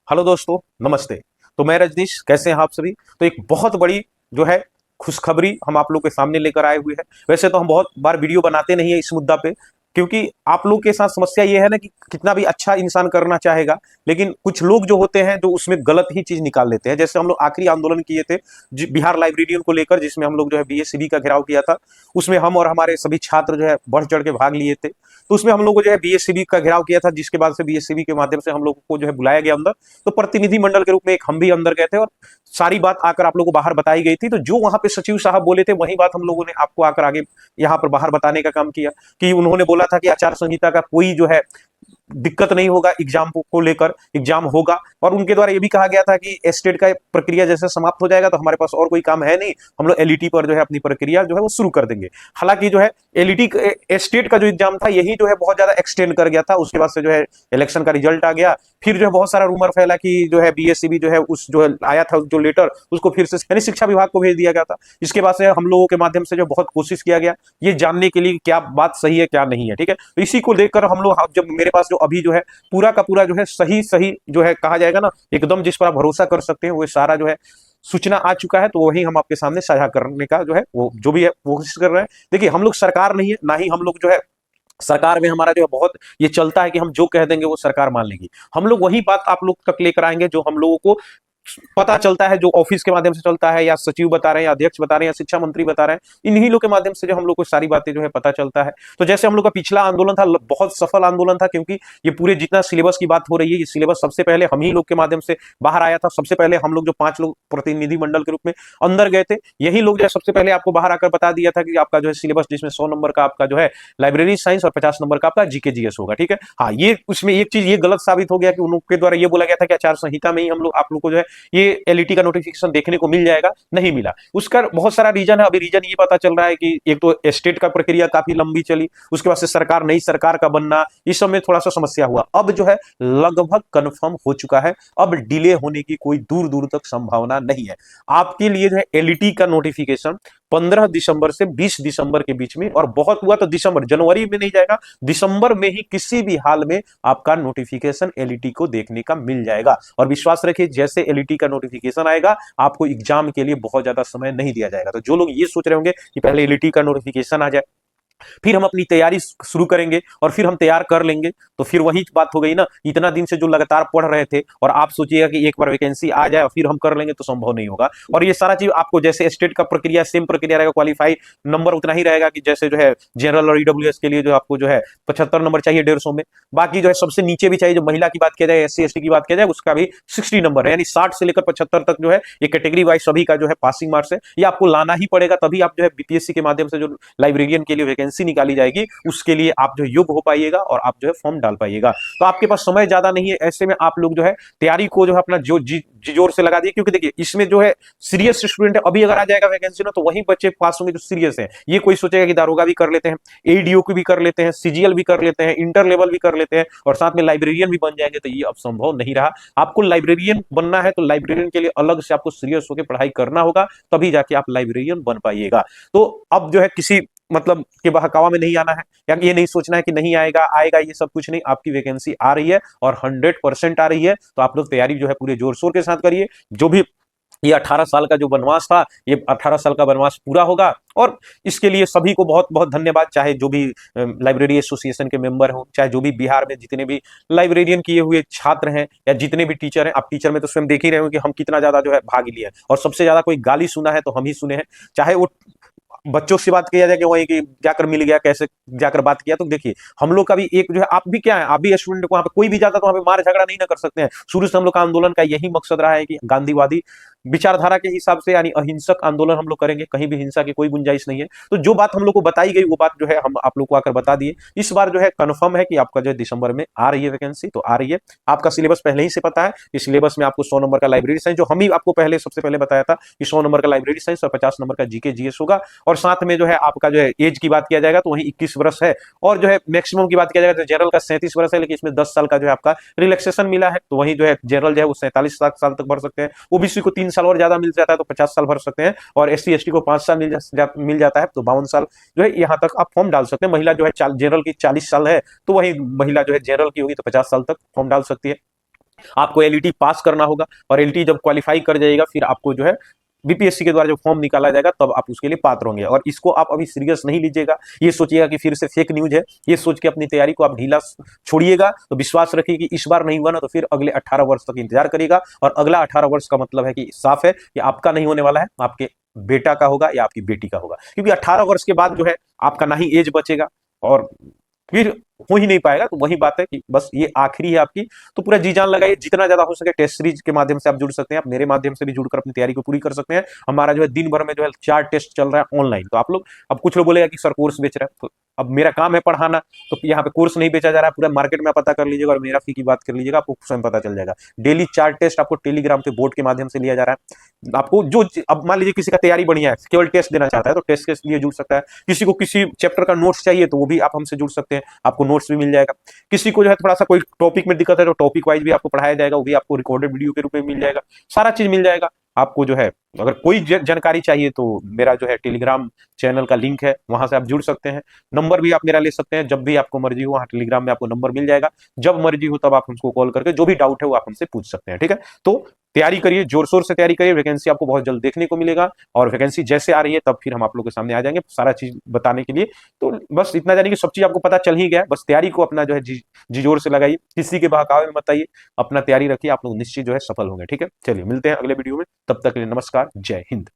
Hello दोस्तों, नमस्ते। तो मैं रजनीश, कैसे हैं आप सभी। तो एक बहुत बड़ी जो है खुशखबरी हम आप लोग के सामने लेकर आए हुए हैं। वैसे तो हम बहुत बार वीडियो बनाते नहीं है इस मुद्दा पे, क्योंकि आप लोग के साथ समस्या ये है ना कि कितना भी अच्छा इंसान करना चाहेगा, लेकिन कुछ लोग जो होते हैं जो उसमें गलत ही चीज निकाल लेते हैं। जैसे हम लोग आखिरी आंदोलन किए थे बिहार लाइब्रेरियन को लेकर, जिसमें हम लोग जो है बीएससीबी का घेराव किया था। उसमें हम और हमारे सभी छात्र जो है बढ़ चढ़ के भाग लिए थे। तो उसमें हम लोग को जो है बीएससीबी का घेराव किया था, जिसके बाद से बीएससीबी के माध्यम से हम लोग को जो है बुलाया गया अंदर। तो प्रतिनिधि मंडल के रूप में एक हम भी अंदर गए थे और सारी बात आकर आप लोगों को बाहर बताई गई थी। तो जो वहां पे सचिव साहब बोले थे वही बात हम लोगों ने आपको आकर आगे यहाँ पर बाहर बताने का काम किया। कि उन्होंने बोला था कि आचार संहिता का कोई जो है दिक्कत नहीं होगा, एग्जाम को लेकर एग्जाम होगा। और उनके द्वारा ये भी कहा गया था कि एस्टेट का प्रक्रिया जैसे समाप्त हो जाएगा तो हमारे पास और कोई काम है नहीं, हम लोग एलईटी पर जो है अपनी प्रक्रिया जो है वो शुरू कर देंगे। हालांकि जो है एलईटी एस्टेट का जो एग्जाम था यही जो है बहुत ज्यादा एक्सटेंड कर गया था। उसके बाद से जो है इलेक्शन का रिजल्ट आ गया, फिर जो है बहुत सारा रूमर फैला कि जो है बीएससीबी जो है उस जो है आया था जो लेटर, उसको फिर से यानी शिक्षा विभाग को भेज दिया गया था। इसके बाद से हम लोगों के माध्यम से जो बहुत कोशिश किया गया ये जानने के लिए क्या बात सही है क्या नहीं है, ठीक है। तो इसी को देखकर हम लोग जब मेरे पास जो अभी जो है पूरा का पूरा जो है सही सही जो है कहा जाएगा ना एकदम जिस पर आप भरोसा कर सकते हैं वो सारा जो है सूचना आ चुका है। तो वही हम आपके सामने साझा करने का जो है वो जो भी है वो कोशिश कर रहे हैं। देखिए, हम लोग सरकार नहीं है, ना ही हम लोग जो है सरकार में हमारा जो है बहुत ये चलता है कि हम जो कह देंगे वो सरकार मान लेगी। हम लोग वही बात आप लोग तक लेकर आएंगे जो हम लोगों को पता चलता है, जो ऑफिस के माध्यम से चलता है, या सचिव बता रहे हैं, या अध्यक्ष बता रहे हैं, या शिक्षा मंत्री बता रहे हैं। इन्हीं लोग के माध्यम से जो हम लोग को सारी बातें जो है पता चलता है। तो जैसे हम लोग का पिछला आंदोलन था बहुत सफल आंदोलन था, क्योंकि ये पूरे जितना सिलेबस की बात हो रही है ये सिलेबस सबसे पहले हम ही लोग के माध्यम से बाहर आया था। सबसे पहले हम लोग जो 5 लोग प्रतिनिधि मंडल के रूप में अंदर गए थे, यही लोग जो है सबसे पहले आपको बाहर आकर बता दिया था कि आपका जो है सिलेबस, जिसमें 100 नंबर का आपका जो है लाइब्रेरी साइंस और 50 नंबर का आपका जीके जीएस होगा, ठीक है। हाँ, ये उसमें एक चीज ये गलत साबित हो गया कि उनके द्वारा ये बोला गया था कि आचार संहिता में ही हम लोग आप लोग को जो है ये एलईटी का नोटिफिकेशन देखने को मिल जाएगा, नहीं मिला। उसका बहुत सारा रीजन है। अभी रीजन ये पता चल रहा है कि एक तो स्टेट का प्रक्रिया काफी लंबी चली, उसके बाद से सरकार नई सरकार का बनना, इस सब में थोड़ा सा समस्या हुआ। अब जो है लगभग कंफर्म हो चुका है, अब डिले होने की कोई दूर दूर तक संभावना नहीं है। आपके लिए जो है एलईटी का नोटिफिकेशन 15 दिसंबर से 20 दिसंबर के बीच में, और बहुत हुआ तो दिसंबर, जनवरी में नहीं जाएगा, दिसंबर में ही किसी भी हाल में आपका नोटिफिकेशन एलईटी को देखने का मिल जाएगा। और विश्वास रखिए, जैसे एलईटी का नोटिफिकेशन आएगा आपको एग्जाम के लिए बहुत ज्यादा समय नहीं दिया जाएगा। तो जो लोग ये सोच रहे होंगे कि पहले एलईटी का नोटिफिकेशन आ जाए फिर हम अपनी तैयारी शुरू करेंगे और फिर हम तैयार कर लेंगे, तो फिर वही बात हो गई ना। इतना दिन से जो लगातार पढ़ रहे थे और आप सोचिएगा कि एक बार वैकेंसी आ जाए और फिर हम कर लेंगे, तो संभव नहीं होगा। और ये सारा चीज आपको जैसे स्टेट का प्रक्रिया सेम प्रक्रिया रहेगा, क्वालिफाई नंबर उतना ही रहेगा कि जैसे जो है जनरल और ईडब्ल्यूएस के लिए जो आपको जो है 75 नंबर चाहिए 150 में। बाकी जो है सबसे नीचे भी चाहिए, जो महिला की बात किया जाए, एससी एसटी की बात किया जाए, उसका भी 60 नंबर है। यानी 60 से लेकर 75 तक जो है ये कैटेगरी वाइज सभी का जो है पासिंग मार्क्स है। ये आपको लाना ही पड़ेगा, तभी आप जो है बीपीएससी के माध्यम से जो लाइब्रेरियन के लिए वैकेंसी निकाली जाएगी उसके लिए आप जो योग्य हो पाइएगा और आप जो है फॉर्म डाल पाइएगा। तो आपके पास समय ज्यादा नहीं है, ऐसे में आप लोग जो है तैयारी को जो है अपना जो जी जोर से लगा दिए। क्योंकि देखिए, इसमें जो है सीरियस स्टूडेंट है, अभी अगर आ जाएगा वैकेंसी ना तो वही बच्चे पास होंगे जो सीरियस है। ये कोई सोचेगा कि दारोगा भी कर लेते हैं, एडीओ को भी कर लेते हैं, सीजीएल भी कर लेते हैं, इंटर लेवल भी कर लेते हैं और साथ में लाइब्रेरियन भी बन जाएंगे, तो ये अब संभव नहीं रहा। आपको लाइब्रेरियन बनना है तो लाइब्रेरियन के लिए अलग से आपको सीरियस होकर पढ़ाई करना होगा, तभी जाके आप लाइब्रेरियन बन पाइएगा। तो अब जो है किसी मतलब के बहकावा में नहीं आना है, या ये नहीं सोचना है कि नहीं आएगा आएगा, ये सब कुछ नहीं। आपकी वैकेंसी आ रही है और 100% आ रही है, तो आप लोग तैयारी जो है पूरे जोर शोर के साथ करिए। जो भी ये 18 साल का जो वनवास था, ये 18 साल का वनवास पूरा होगा। और इसके लिए सभी को बहुत बहुत धन्यवाद, चाहे जो भी लाइब्रेरी एसोसिएशन के मेंबर हो, चाहे जो भी बिहार में जितने भी लाइब्रेरियन किए हुए छात्र हैं, या जितने भी टीचर हैं। आप टीचर में तो स्वयं देख ही रहे हो कि हम कितना ज्यादा जो है भाग लिए हैं, और सबसे ज्यादा कोई गाली सुना है तो हम ही सुने हैं। चाहे वो बच्चों से बात किया जाए कि वही कि जाकर मिल गया, कैसे जाकर बात किया, तो देखिए हम लोग का भी एक जो है, आप भी क्या है, आप भी स्टूडेंट को वहां पे कोई भी जाता तो वहां पे मार झगड़ा नहीं ना कर सकते हैं। शुरू से हम लोग का आंदोलन का यही मकसद रहा है कि गांधीवादी विचारधारा के हिसाब से यानी अहिंसक आंदोलन हम लोग करेंगे, कहीं भी हिंसा की कोई गुंजाइश नहीं है। तो जो बात हम लोग को बताई गई वो बात जो है हम आप लोग को आकर बता दिए। इस बार जो है कंफर्म है कि आपका जो है दिसंबर में आ रही है वैकेंसी, तो आ रही है। आपका सिलेबस पहले ही से पता है, इस सिलेबस में आपको 100 नंबर का लाइब्रेरी साइंस, जो हम ही आपको पहले सबसे पहले बताया था कि 100 नंबर का लाइब्रेरी साइंस और 50 नंबर का जीके जीएस होगा। और साथ में जो है आपका जो है एज की बात किया जाएगा तो वही 21 वर्ष है, और जो है मैक्सिमम की बात किया जाएगा तो जनरल का 37 वर्ष है, लेकिन इसमें 10 साल का जो है आपका रिलैक्सेशन मिला है, तो वही जो है जनरल जो है वो 47 साल तक भर सकते हैं। ओबीसी को 3 साल और ज्यादा मिल जाता है तो 50 साल भर सकते हैं, और एससी एसटी को 5 साल मिल जाता है तो 52 साल जो है यहाँ तक आप फॉर्म डाल सकते हैं। महिला जो है जनरल की 40 साल है, तो वही महिला जो है जनरल की होगी तो 50 साल तक फॉर्म डाल सकती है। आपको एलईटी पास करना होगा और एलईटी जब क्वालिफाई कर जाएगा फिर आपको जो है बीपीएससी के द्वारा जो फॉर्म निकाला जाएगा तब आप उसके लिए पात्र होंगे। और इसको आप अभी सीरियस नहीं लीजिएगा, ये सोचिएगा कि फिर से फेक न्यूज है, ये सोच के अपनी तैयारी को आप ढीला छोड़िएगा। तो विश्वास रखिए कि इस बार नहीं हुआ ना तो फिर अगले 18 वर्ष तक इंतजार करिएगा। और अगला 18 वर्ष का मतलब है कि साफ है कि आपका नहीं होने वाला है, आपके बेटा का होगा या आपकी बेटी का होगा, क्योंकि 18 वर्ष के बाद जो है आपका ना ही एज बचेगा और फिर हो ही नहीं पाएगा। तो वही बात है कि बस ये आखिरी है आपकी, तो पूरा जी जान लगाइए, जितना ज्यादा हो सके टेस्ट सीरीज के माध्यम से आप जुड़ सकते हैं, आप मेरे माध्यम से भी जुड़कर अपनी तैयारी को पूरी कर सकते हैं। हमारा जो है दिन भर में जो है 4 टेस्ट चल रहा है ऑनलाइन। तो आप लोग, अब कुछ लोग बोलेगा कि सर कोर्स बेच रहा है, तो अब मेरा काम है पढ़ाना, तो यहाँ पे कोर्स नहीं बेचा जा रहा है, पूरा मार्केट में पता कर लीजिएगा और मेरा फी की बात कर लीजिएगा, आपको स्वयं पता चल जाएगा। डेली 4 टेस्ट आपको टेलीग्राम पे बोर्ड के माध्यम से लिया जा रहा है। आपको जो, अब मान लीजिए किसी का तैयारी बढ़िया है, केवल टेस्ट देना चाहता है तो टेस्ट के लिए जुड़ सकता है। किसी को किसी चैप्टर का नोट्स चाहिए तो वो भी आप हमसे जुड़ सकते हैं, आपको नोट्स भी मिल जाएगा। किसी को जो है थोड़ा सा कोई टॉपिक में दिक्कत है तो टॉपिक वाइज भी आपको पढ़ाया जाएगा, वो भी आपको रिकॉर्डेड वीडियो के रूप में मिल जाएगा, सारा चीज मिल जाएगा आपको। जो है अगर कोई जानकारी चाहिए तो मेरा जो है टेलीग्राम चैनल का लिंक है, वहां से आप जुड़ सकते हैं। नंबर भी आप मेरा ले सकते हैं, जब भी आपको मर्जी हो वहां टेलीग्राम में आपको नंबर मिल जाएगा, जब मर्जी हो तब आप हमको कॉल करके जो भी डाउट है वो आप हमसे पूछ सकते हैं, ठीक है। तो तैयारी करिए, जोर शोर से तैयारी करिए, वैकेंसी आपको बहुत जल्द देखने को मिलेगा और वैकेंसी जैसे आ रही है तब फिर हम आप लोग के सामने आ जाएंगे सारा चीज बताने के लिए। तो बस इतना जानिए कि सब चीज आपको पता चल ही गया, बस तैयारी को अपना जो है जी जोर से लगाइए, किसी के बहकावे में मत आइए, अपना तैयारी रखिए, आप लोग निश्चित जो है सफल होंगे, ठीक है। चलिए मिलते हैं अगले वीडियो में, तब तक के लिए नमस्कार, जय हिंद।